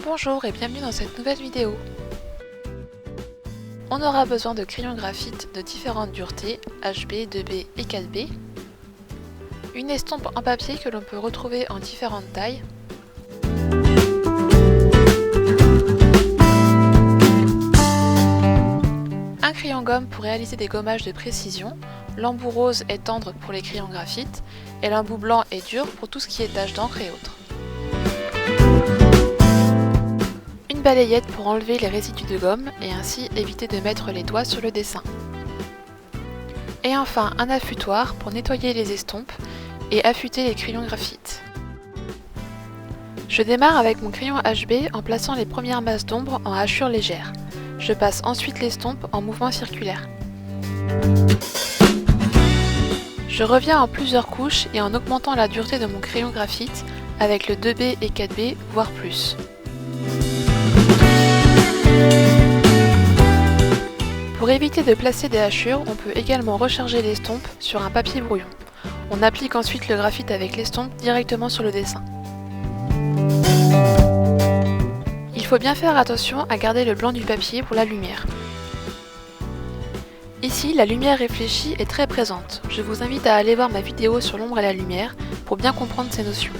Bonjour et bienvenue dans cette nouvelle vidéo. On aura besoin de crayons graphite de différentes duretés, HB, 2B et 4B, une estompe en papier que l'on peut retrouver en différentes tailles, un crayon gomme pour réaliser des gommages de précision, l'embout rose est tendre pour les crayons graphite et l'embout blanc est dur pour tout ce qui est taches d'encre et autres. Une balayette pour enlever les résidus de gomme et ainsi éviter de mettre les doigts sur le dessin. Et enfin un affûtoir pour nettoyer les estompes et affûter les crayons graphite. Je démarre avec mon crayon HB en plaçant les premières masses d'ombre en hachure légère. Je passe ensuite l'estompe en mouvement circulaire. Je reviens en plusieurs couches et en augmentant la dureté de mon crayon graphite avec le 2B et 4B, voire plus. Pour éviter de placer des hachures, on peut également recharger l'estompe sur un papier brouillon. On applique ensuite le graphite avec l'estompe directement sur le dessin. Il faut bien faire attention à garder le blanc du papier pour la lumière. Ici, la lumière réfléchie est très présente. Je vous invite à aller voir ma vidéo sur l'ombre et la lumière pour bien comprendre ces notions.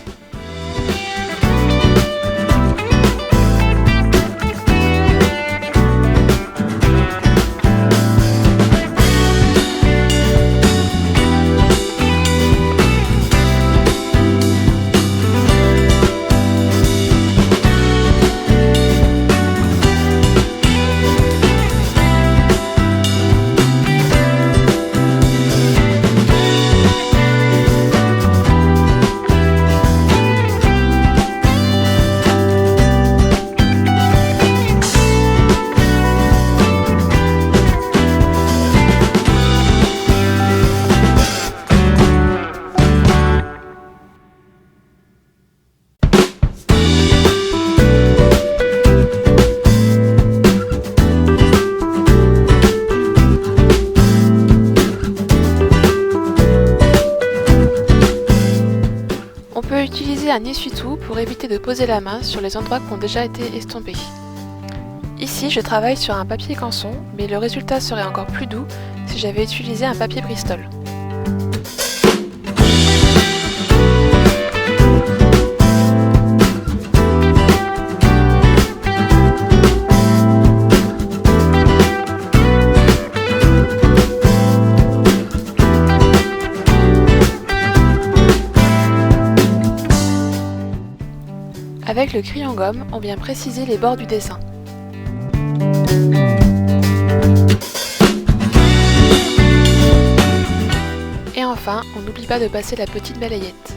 On peut utiliser un essuie-tout pour éviter de poser la main sur les endroits qui ont déjà été estompés. Ici, je travaille sur un papier canson, mais le résultat serait encore plus doux si j'avais utilisé un papier Bristol. Avec le crayon gomme, on vient préciser les bords du dessin. Et enfin, on n'oublie pas de passer la petite balayette.